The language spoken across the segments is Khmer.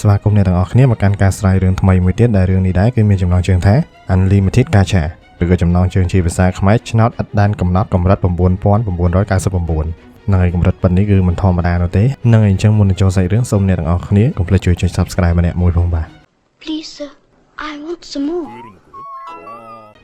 ស្វាគមន៍អ្នកទាំងអស់គ្នាមកកាន់ការស្រាយរឿងថ្មីមួយទៀតដែលរឿងនេះដែរគឺមានចំណងជើងថា Unlimited Gacha ឬក៏ចំណងជើងជាភាសាខ្មែរឆ្នោតឥតដែនកំណត់កម្រិត 9999 នឹងឯកម្រិតប៉ុណ្នេះគឺមិនធម្មតានោះទេនឹងអញ្ចឹងមុននឹងចូលសាច់រឿងសូមអ្នកទាំងអស់គ្នាកុំភ្លេចជួយចុច Subscribe ម្នាក់មួយផងបាទ Please sir, I want some more.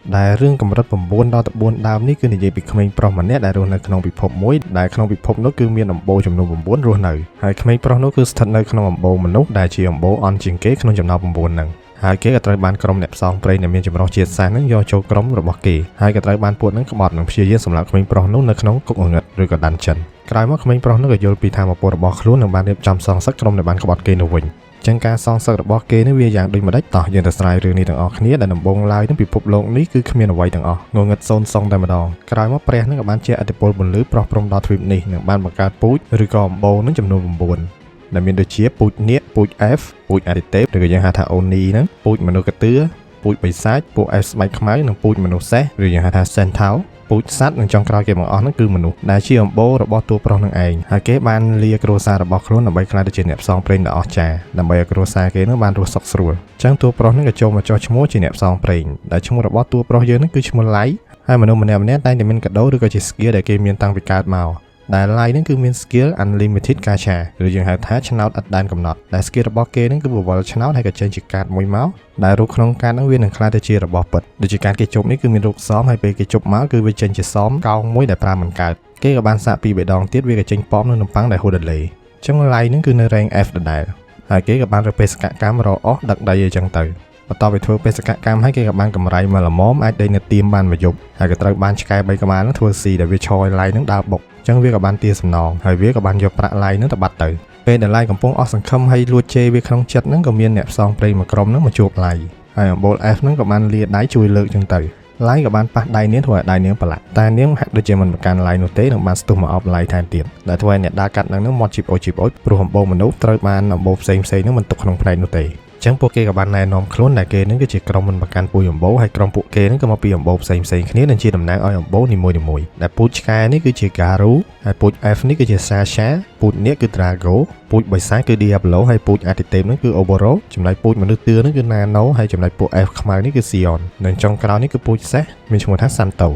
ដែលរឿងកម្រិត 9 ដល់ 14 ដើមនេះគឺនិយាយពីក្មេងប្រុសម្នាក់ដែលរស់នៅក្នុងពិភពមួយដែលក្នុងពិភពនោះគឺមានអំបូរចំនួន 9 រស់នៅហើយក្មេងប្រុសនោះគឺស្ថិតនៅក្នុងអំបូរមនុស្សដែលជាអំបូរអន់ជាងគេក្នុងចំណោម 9 ហ្នឹងហើយគេក៏ត្រូវបានក្រុមអ្នកផ្សងព្រេងដែលមានចម្រុះជាតិសាសន៍ហ្នឹងយកចូលក្រុមរបស់គេហើយក៏ត្រូវបានពួកហ្នឹងក្បត់និងព្យាយាមសម្លាប់ក្មេងប្រុសនោះនៅក្នុងគុកងងឹតឬក៏ដានចិនក្រោយមកក្មេងប្រុសនោះក៏យល់ពីធម៌ពលរបស់ខ្លួននិងបានរៀបចំសងសឹកក្រុមដែលបានក្បត់គេនោះវិញចឹងការសងសឹករបស់គេនេះវាយ៉ាងដូចម្ដេចតោះយើងទៅស្រាយរឿងនេះទាំងអស់គ្នាដែលដំបូងឡើយនឹងពិភពលោកនេះគឺគ្មានអ្វីទាំងអស់ងងឹតសូន្យសងតែម្ដងក្រោយមកព្រះនឹងក៏បានជាឥទ្ធិពលពន្លឺប្រោះព្រំដល់ទ្វីបនេះនិងបានបង្កើតពូជឬក៏អំបូរនឹងចំនួន 9 ដែលមានដូចជាពូជនាគពូជ F ពូជអាទិទេពឬក៏យើងហៅថាអូនីហ្នឹងពូជមនុស្សកតឿពូជបិសាចពួក F ស្បែកខ្មៅនិងពូជមនុស្សសេះឬយើងហៅថា Centaur ពូជសត្វនិងចុងក្រោយគេបង្អស់ហ្នឹងគឺមនុស្សដែលជាអំបូររបស់តួប្រុសនឹងឯងហើយគេបានលាគ្រួសាររបស់ខ្លួនដើម្បីក្លាយទៅជាអ្នកផ្សងព្រេងដ៏អស្ចារ្យដើម្បីឲ្យគ្រួសារគេនឹងបានរស់សុខស្រួលអញ្ចឹងតួប្រុសនឹងក៏ចូលមកចោះឈ្មោះជាអ្នកផ្សងព្រេងដែលឈ្មោះរបស់តួប្រុសយើងនឹងគឺឈ្មោះឡៃហើយមនុស្សម្នាក់តែងតែមានកាដូឬក៏ជា skill ដែលគេមានតាំងពីកើតមកដែល Line ហ្នឹងគឺមាន skill Unlimited Gacha ឬយើងហៅថាឆ្នោតឥតដែនកំណត់ដែល skill របស់គេហ្នឹងគឺបវលឆ្នោតហើយក៏ចេញជាកាតមួយមកដែលរូបក្នុងកាតហ្នឹងវានឹងក្លាយទៅជារបស់ពិតដូចជាការគេជប់នេះគឺមានរូបសមហើយពេលគេជប់មកគឺវាចេញជាសមកោងមួយដែលប្រើមិនកើតគេក៏បានសាកពីរដងទៀតវាក៏ចេញប៉មនៅនំប៉័ងដែលហូដលេអញ្ចឹង Line ហ្នឹងគឺនៅ rank F ដដែលហើយគេក៏បានរកបេសកកម្មរកអស់ដឹកដីអញ្ចឹងទៅបន្ទាប់ពីធ្វើបេសកកម្មហើយគេក៏បានកម្រៃមកល្មមអាចដេញនៅទៀមបានមួយយប់ហើយក៏ត្រូវបានឆ្កែ3ក្បាលហ្នឹងធ្វើស៊ីដែលវាឈរឲ្យ Line ហ្នឹងដើរបុកអញ្ចឹងវាក៏បានទាសំណងហើយវាក៏បានយកប្រាក់ Line ហ្នឹងទៅបាត់ទៅពេលដែល Line កំពុងអស់សង្ឃឹមហើយលួចជេរវាក្នុងចិត្តហ្នឹងក៏មានអ្នកផ្សងព្រេងមួយក្រុមហ្នឹងមកជួប Line ហើយអំបូរ F ហ្នឹងក៏បានលាដៃជួយលើកអញ្ចឹងទៅ Line ក៏បានប៉ះដៃនាងធ្វើឲ្យដៃនាងប្រឡាក់តែនាងហាក់ដូចជាមិនប្រកាន់ Line នោះទេនឹងបានស្ទុះមកអប់ Line ថែមទៀតដែលធ្វើឲ្យអ្នកដើរកាត់ហ្នឹងមាត់ជីបអូចព្រោះអំបូរមនុស្សត្រូវបានអំបូរផ្សេងហ្នឹងមិនទុកក្នុងផ្នែកនោះទេចឹងពួកគេក៏បានណែនាំខ្លួនដែលគេនឹងគឺជាក្រុមមិនប្រកាន់ពូជអំបូរហើយក្រុមពួកគេនឹងក៏មកពីអំបូរផ្សេងគ្នានឹងជាតំណាងឲ្យអំបូរនីមួយៗដែលពូជឆ្កែនេះគឺជា Garu ហើយពូជ F នេះគឺជា Sasha ពូជនាគគឺ Drago ពូជបិសាចគឺ Diablo ហើយពូជអាទិទេពនឹងគឺ Oboro ចំណែកពូជមនុស្សទឿនឹងគឺ Nano ហើយចំណែកពូជ F ខ្មៅនេះគឺ Sion និងចុងក្រោយនេះគឺពូជសេះមានឈ្មោះថា Santo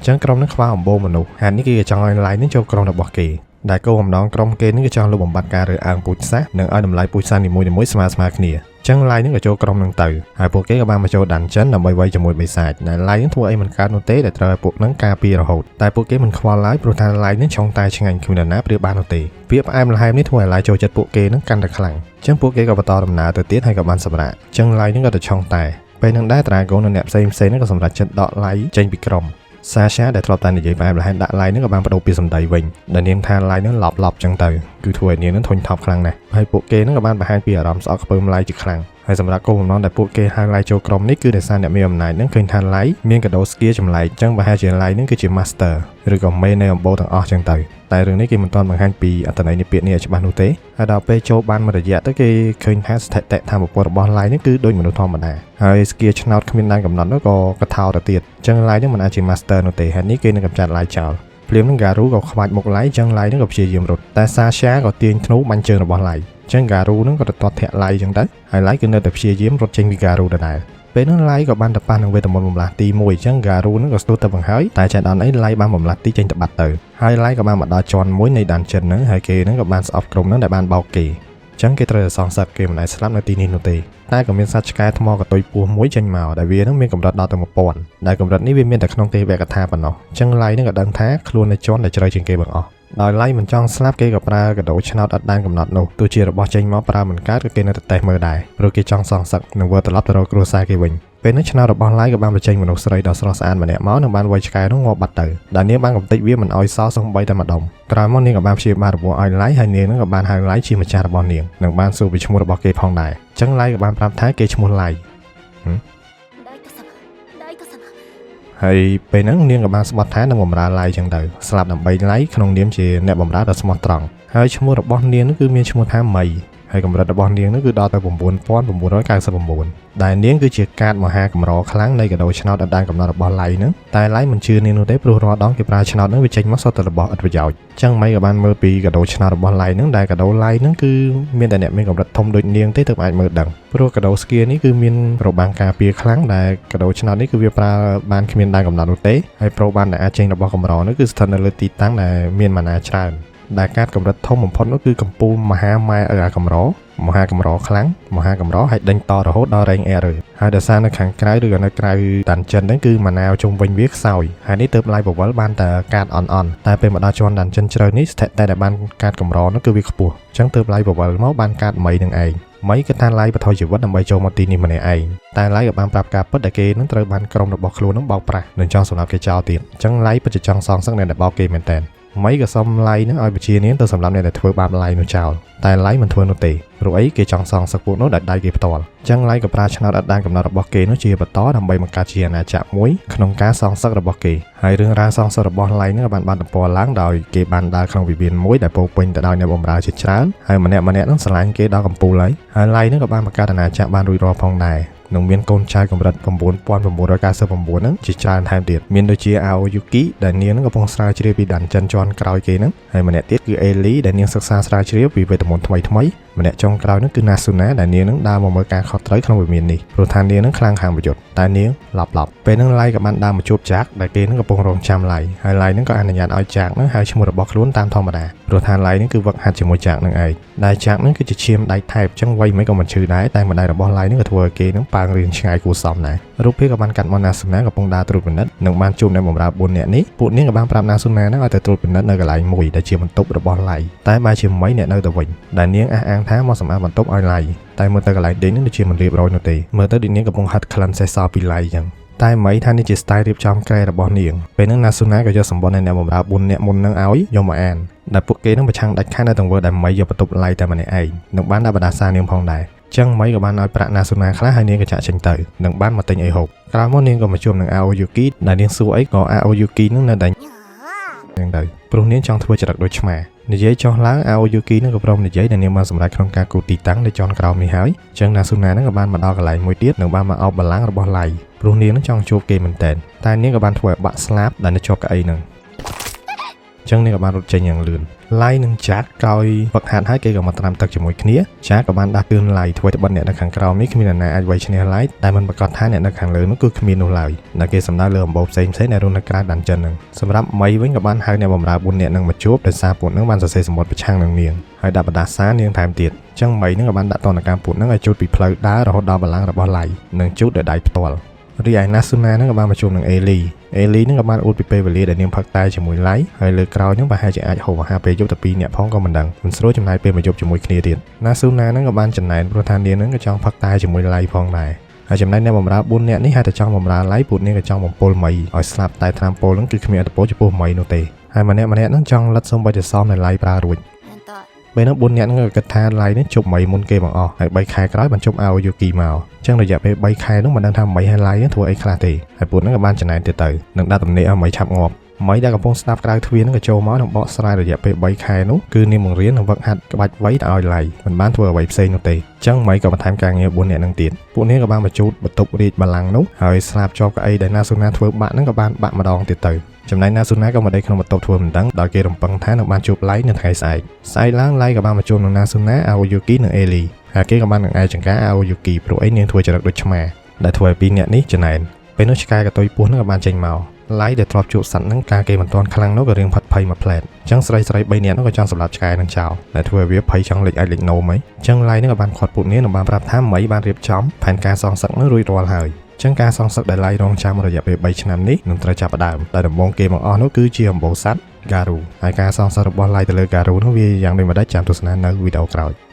ចឹងក្រុមនឹងខ្វះអំបូរមនុស្សហើយនេះគេចង់ឲ្យ Line នឹងចូលក្រុមរបស់គេដែលគោលបំណងក្រុមគេនឹងគឺចង់លុបបំបាត់ការរើសអើងពូជសាសន៍និងឲ្យតម្លៃពូជសាសន៍នីមួយៗស្មើគ្នាចឹង Line នឹងក៏ចូលក្រុមនឹងទៅហើយពួកគេក៏បានមកចូលដានចិនដើម្បីវាយជាមួយបិសាចដែល Line នឹងធ្វើអីមិនកើតនោះទេដែលត្រូវឲ្យពួកនឹងការពាររហូតតែពួកគេមិនខ្វល់ឡើយព្រោះថា Line នឹងឆុងតែឆ្ងាញ់គ្មាននរណាប្រៀបបាននោះទេពាក្យផ្អែមល្ហែមនេះធ្វើឲ្យ Line ចូលចិត្តពួកគេនឹងកាន់តែខ្លាំងចឹងពួកគេក៏បន្តដំណើរទៅទៀតហើយក៏បានសម្រាកចឹង Line នឹងក៏ទៅឆុងតែពេលនឹងដែរ Dragon និងអ្នកផ្សេងហ្នឹងក៏សម្រេចចិត្តដក Line ចេញពីក្រុមSasha ដែលធ្លាប់តែនិយាយផ្អែមល្ហែមដាក់ Line ហ្នឹងក៏បានបដូរពាក្យសម្ដីវិញដែលនាងថា Line ហ្នឹងឡប់ចឹងទៅគឺធ្វើឲ្យនាងហ្នឹងធុញថប់ខ្លាំងណាស់ហើយពួកគេហ្នឹងក៏បានបង្ហាញពីអារម្មណ៍ស្អប់ខ្ពើម Line ជាខ្លាំងហើយសម្រាប់គោលបំណងដែលពួកគេហៅ Line ចូលក្រុមនេះគឺដោយសារអ្នកមានអំណាចហ្នឹងឃើញថា Line មានកាដូ skill ចម្លែកចឹងប្រហែលជា Line ហ្នឹងគឺជា master ឬក៏ main នៃអំបូរទាំងអស់ចឹងទៅតែរឿងនេះគេមិនទាន់បង្ហាញពីអត្ថន័យនៃពាក្យនេះឲ្យច្បាស់នោះទេហើយដល់ពេលចូលបានមួយរយៈទៅគេឃើញថាស្ថិតិធម៌ពលរបស់ Line នេះគឺដូចមនុស្សធម្មតាហើយ skill ឆ្នោតគ្មានដែនកំណត់នោះក៏កថោទៅទៀតចឹង Line នេះមិនអាចជា master នោះទេហើយនេះគេនឹងកម្ចាត់ Line ចោលភ្លាមនឹង Garu ក៏ខ្វាច់មុខ Line ចឹង Line នឹងក៏ព្យាយាមរត់តែ Sasha ក៏ទាញធ្នូបាញ់ជើងរបស់ Line ចឹង Garu នឹងក៏ទៅទាត់ធាក់ Line ចឹងទៅហើយ Line គឺនៅតែព្យាយាមរត់ចេញពី Garu ដដែលពេលនោះ Line ក៏បានទៅប៉ះនឹងវេទមន្តបំលាស់ទី1ចឹង Garu នឹងក៏ស្ទុះទៅបង្ហើយតែចេះដល់អី Line បានបំលាស់ទីចេញទៅបាត់ទៅហើយ Line ក៏បានមកដល់ជាន់មួយនៃដានចិនហ្នឹងហើយគេហ្នឹងក៏បានស្អប់ក្រុមហ្នឹងដែលបានបោកគេចឹងគេត្រូវតែសងសឹកគេមិនអាចស្លាប់នៅទីនេះនោះទេតែក៏មានសត្វឆ្កែថ្មកតុយពស់មួយចេញមកដែលវានឹងមានកម្រិតដល់ទៅ1000ដែលកម្រិតនេះវាមានតែក្នុងទេវកថាប៉ុណ្ណោះចឹង Line នឹងក៏ដឹងថាខ្លួននៅជាន់ដែលជ្រៅជាងគេបង្អស់ដោយ Line មិនចង់ស្លាប់គេក៏ប្រើកាដូឆ្នោតឥតដែនកំណត់នោះទោះជារបស់ចេញមកប្រើមិនកើតក៏គេនៅតែតេស្តមើលដែរព្រោះគេចង់សងសឹកនិងវិលត្រឡប់ទៅរកគ្រួសារគេវិញពេលនេះឆ្នោតរបស់ Line ក៏បានបញ្ចេញមនុស្សស្រីដ៏ស្រស់ស្អាតម្នាក់មកនិងបានវាយឆ្កែនោះងាប់បាត់ទៅដែលនាងបានកំទេចវាមិនអោយសល់សូម្បីតែម្ដុំក្រោយមកនាងក៏បានព្យាបាលរបួសឲ្យ Line ហើយនាងនឹងក៏បានហៅ Line ជាម្ចាស់របស់នាងនិងបានសួរពីឈ្មោះរបស់គេផងដែរអញ្ចឹង Line ក៏បានប្រាប់ថាគេឈ្មោះ Line ហើយពេលហ្នឹងនាងក៏បានស្បត់ថានឹងបម្រើ Line ចឹងទៅស្លាប់ដើម្បី Line ក្នុងនាមជាអ្នកបម្រើដ៏ស្មោះត្រង់ហើយឈ្មោះរបស់នាងនោះគឺមានឈ្មោះថាមី ហើយកម្រិតរបស់នាងនោះគឺដល់ទៅ 9999 ដែលនាងគឺជាកាតមហាកម្រខ្លាំងនៃកដោឆ្នោតអត់ដែនកំណត់របស់ឡៃហ្នឹងតែឡៃមិនជឿនាងនោះទេព្រោះរាល់ដងគេប្រើឆ្នោតហ្នឹងវាចេញមកសុទ្ធតែរបស់ឥតប្រយោជន៍ចឹងមិនក៏បានមើលពីកដោឆ្នោតរបស់ឡៃហ្នឹងដែលកដោឡៃហ្នឹងគឺមានតែអ្នកមានកម្រិតធំដូចនាងទេទើបអាចមើលដឹងព្រោះកដោស្គីនេះគឺមានរបាំងការពារខ្លាំងដែលកដោឆ្នោតនេះគឺវាប្រើបានគ្មានដែនកំណត់នោះទេហើយប្រូបានដែលអាចចេញរបស់កម្រនោះគឺស្ថិតនៅលើទីតាំងដែលមានម៉ាណាច្រើនដែលកាតកម្រិតធំបំផុតនោះគឺកំពូលមហាម៉ែអាកម្រមហាកម្រខ្លាំងមហាកម្រហើយដេញតរហូតដល់រែងអែរហើយដោយសារនៅខាងក្រៅឬក៏នៅក្រៅតាន់ចិនហ្នឹងគឺម៉ាណាវជុំវិញវាខ្សោយហើយនេះទើបឡៃបវលបានតែកាតអន់តែពេលមកដល់ជាន់តាន់ចិនជ្រៅនេះស្ថិតតែបានកាតកម្រនោះគឺវាខ្ពស់អញ្ចឹងទើបឡៃបវលមកបានកាតមីនឹងឯងមីគឺថាឡៃបថយជីវិតដើម្បីចូលមកទីនេះម្នាក់ឯងតែឡៃក៏បានប្រាប់ការពិតដែលគេនឹងត្រូវបានក្រុមរបស់ខ្លួននឹងបោកប្រាស់នឹងចង់សម្រាប់គេចោលទៀតអញ្ចឹងឡៃពិតជាចង់សងសឹកអ្នកដែលបោកគេមែនតើមីក៏សុំឡៃនឹងឲ្យបជានាងទៅសម្រាប់អ្នកដែលធ្វើបាបឡៃនោះចោលតែឡៃមិនធ្វើនោះទេព្រោះអីគេចង់សងសឹកពួកនោះដោយដៃគេផ្ទាល់អញ្ចឹងឡៃក៏ប្រើឆ្នោតអត់ដែនកំណត់របស់គេនោះជាបន្តដើម្បីបង្កើតជាអាណាចក្រមួយក្នុងការសងសឹករបស់គេហើយរឿងរ៉ាវសងសឹករបស់ឡៃនឹងក៏បានបាត់ដំណឡើងដោយគេបានដើរក្នុងវិមានមួយដែលពោពេញទៅដោយអ្នកបម្រើជាច្រើនហើយម្នាក់នឹងស្រឡាញ់គេដល់កំពូលហើយឡៃនឹងក៏បានបង្កើតអាណាចក្របានរួចរាល់ផងដែរនឹងមានកូនចៅកម្រិត 9999 ហ្នឹងជាច្រើនថែមទៀតមានដូចជា Aoyuki ដែលនាងនឹងកំពុងស្រាវជ្រាវពីដានចិនជាន់ក្រោយគេហ្នឹងហើយម្នាក់ទៀតគឺ Eli ដែលនាងសិក្សាស្រាវជ្រាវពីវេទមន្តថ្មីម្នាក់ចុងក្រោយហ្នឹងគឺ Nasuna ដែលនាងនឹងដើរមកមើលការខុសត្រូវក្នុងវិមាននេះព្រោះថានាងនឹងខ្លាំងខាងប្រយុទ្ធតែនាងឡប់ពេលហ្នឹងឡៃក៏បានដើរមកជួបចាក់ដែលគេនឹងកំពុងរងចាំឡៃហើយឡៃនឹងក៏អនុញ្ញាតឲ្យចាក់ហ្នឹងហៅឈ្មោះរបស់ខ្លួនតាមធម្មតាព្រោះថាឡៃនឹងគឺវឹកហាត់ជាមួយចាក់នឹងឯងដែលចាក់នឹងគឺជាឈាមដៃថែបចឹងវ័យមិនក៏មិនឈឺដែរតែម្ដាយរបស់ឡៃនឹងក៏ធ្វើឲ្យគេនឹងប៉ាងរៀងឆ្ងាយគួរសមដែររូបភាពក៏បានកាត់មក Nasuna កំពុងដើរត្រួតពិនិត្យនឹងបានជួបអ្នកបម្រើ4នាក់នេះពួកនាងក៏បានប្រាប់ Nasuna ហ្នឹងឲ្យទៅត្រួតពិនិត្យនៅកន្លែងមួយដែលជាបន្ទប់របស់ឡៃតែបែរជាមីអ្នកនៅទៅវិញដែលនាងអះអាងថាមកសម្អាតបន្ទប់ឲ្យឡៃតែមើលទៅកន្លែងដេញនឹងដូចជាមិនរៀបរយនោះទេមើលទៅដូចនាងកំពុងហិតក្លិនសេះសល់ពីឡៃចឹងតែមីថានេះជា style រៀបចំក្រែរបស់នាងពេលហ្នឹង Nasuna ក៏យកសម្បត្តិនៃអ្នកបម្រើ4នាក់មុនហ្នឹងឲ្យយកមកអានដែលពួកគេនឹងប្រឆាំងដាច់ខាតនៅទង្វើដែលមីយកបន្ទប់ឡៃតែម្នាក់ឯងនឹងបានដាក់បដាសានាងផងដែរចឹងមីក៏បានឲ្យប្រាក់ Nasuna ខ្លះហើយនាងក៏ចាក់ចេញទៅនឹងបានមកទិញអីហូបក្រោយមកនាងក៏មកជួបនឹង Aoyuki ដែលនាងសួរអីក៏ Aoyuki នឹងនៅតែយ៉ាងទៅព្រោះនាងចង់ធ្វើចរិតដូចឆ្មានិយាយចុះឡើង Aoyuki នឹងក៏ព្រមនិយាយដែលនាងបានសម្រេចក្នុងការគូទីតាំងនៅជាន់ក្រោមនេះហើយចឹង Nasuna នឹងក៏បានមកដល់កន្លែងមួយទៀតនឹងបានមកអោបបល្ល័ង្ករបស់ឡៃព្រោះនាងនឹងចង់ជួបគេមែនតែនាងក៏បានធ្វើឲ្យបាក់ស្លាប់ដែលនៅជាប់កៅអីនឹងចឹងនាងក៏បានរត់ចេញយ៉ាងលឿនឡៃនឹងចាក់ក្រោយវឹកហាត់ហើយគេក៏មកត្រាំទឹកជាមួយគ្នាចាក់ក៏បានដាស់តឿនឡៃធ្វើទៅបិទអ្នកនៅខាងក្រោមនេះគ្មានអ្នកណាអាចវាយឈ្នះឡៃតែមិនប្រកាសថាអ្នកនៅខាងលើនោះគឺគ្មាននោះឡើយដែលគេសំដៅលើអំបោសផ្សេងដែលរស់នៅក្រៅដានចិននឹងសម្រាប់មីវិញក៏បានហៅអ្នកបម្រើ4នាក់នឹងមកជួបដោយសារពួកនឹងបានសរសេរសម្បត្តិប្រឆាំងនឹងនាងហើយដាក់បដាសានាងថែមទៀតចឹងមីនឹងក៏បានដាក់តនកម្មពួកនឹងឲ្យជូតពីផ្លូវដើររហូតដល់បល្ល័ង្ករបស់ឡៃនិងជូតដោយដៃផ្ទាល់រីឯ Nasuna នឹងក៏បានមកជួបនឹង Eli នឹងក៏បានអួតពីពេលវេលាដែលនាងផឹកតែជាមួយឡៃហើយលើក្រោយនឹងប្រហែលជាអាចហូបអាហារពេលយប់តែ2នាក់ផងក៏មិនដឹងមិនស្រួលចំណាយពេលមកយប់ជាមួយគ្នាទៀត Nasuna នឹងក៏បានចំណែនព្រោះថានាងនឹងក៏ចង់ផឹកតែជាមួយឡៃផងដែរហើយចំណែកអ្នកបម្រើ4នាក់នេះហៅតែចង់បម្រើឡៃពួកនាងក៏ចង់បំពុលមីឲ្យស្លាប់តែត្រាំពុលនឹងគឺគ្មានអត្ថប្រយោជន៍ចំពោះមីនោះទេហើយម្នាក់នឹងចង់លិតសូម្បីតែសមដែលឡៃប្រើរួចពេលនោះ4នាក់ហ្នឹងក៏គិតថាឡៃនេះជប់មីមុនគេបង្អស់ហើយ3ខែក្រោយបានជប់ Aoyuki មកចឹងរយៈពេល3ខែនោះមិនដឹងថាមីហើយឡៃធ្វើអីខ្លះទេហើយពួកហ្នឹងក៏បានចំណែនទៀតទៅនឹងដាក់ទំនេរឲ្យមីឆាប់ងាប់មីដែលកំពុងស្ដាប់ក្រៅទ្វារហ្នឹងក៏ចូលមកនឹងបកស្រាយរយៈពេល3ខែនោះគឺនាងបង្រៀននិងវឹកហាត់ក្បាច់វៃឲ្យឡៃមិនបានធ្វើអ្វីផ្សេងនោះទេចឹងមីក៏បន្ថែមការងារ4នាក់ហ្នឹងទៀតពួកនាងក៏បានបញ្ជូតបន្ទប់រាជបល្ល័ង្កនោះហើយស្លាប់ជាប់កៅអីដែល Nasuna ធ្វើបាក់ហ្នឹងក៏បានបាក់ម្ដងទៀតទៅចំណែក Nasuna ក៏មកដេកក្នុងបន្ទប់ធ្វើមិនដឹងដោយគេរំពឹងថានឹងបានជួបឡៃនៅថ្ងៃស្អែកឡើងឡៃក៏បានមកជួបនឹង Nasuna Aoyuki និង Eli ហើយគេក៏បាននឹងឯចង្ការ Aoyuki ព្រោះអីនាងធ្វើចរិតដូចឆ្មាដែលធ្វើឲ្យ2នាក់នេះចំណែនពេលនោះឆ្កែកតុយពស់នឹងក៏បានចេញមកឡៃដែលធ្លាប់ជួបសត្វហ្នឹងការគេមិនទាន់ខ្លាំងនោះក៏រៀងផិតភ័យមកផ្លែតអញ្ចឹងស្រី3នាក់នោះក៏ចង់សម្លាប់ឆ្កែនឹងចោលដែលធ្វើឲ្យវាភ័យចង់លេចអាចលេចណូមហីអញ្ចឹងឡៃនឹងក៏បានខាត់ពួកនាងនឹងបានប្រាប់ថាមីបានរៀបចំផែនការសងសឹកនោះរួចរាល់ហើយចឹងការសងសឹកដែលឡៃរងចាំរយៈពេល3ឆ្នាំនេះនឹងត្រូវចាប់ផ្ដើមដែលដំបូងគេបង្អស់នោះគឺជាអំបោសសត្វ Garu ហើយការសងសឹករបស់ឡៃទៅលើ Garu នោះវាយ៉ាងដូចម្ដេចចាំទស្សនានៅវីដេអូក្រោយ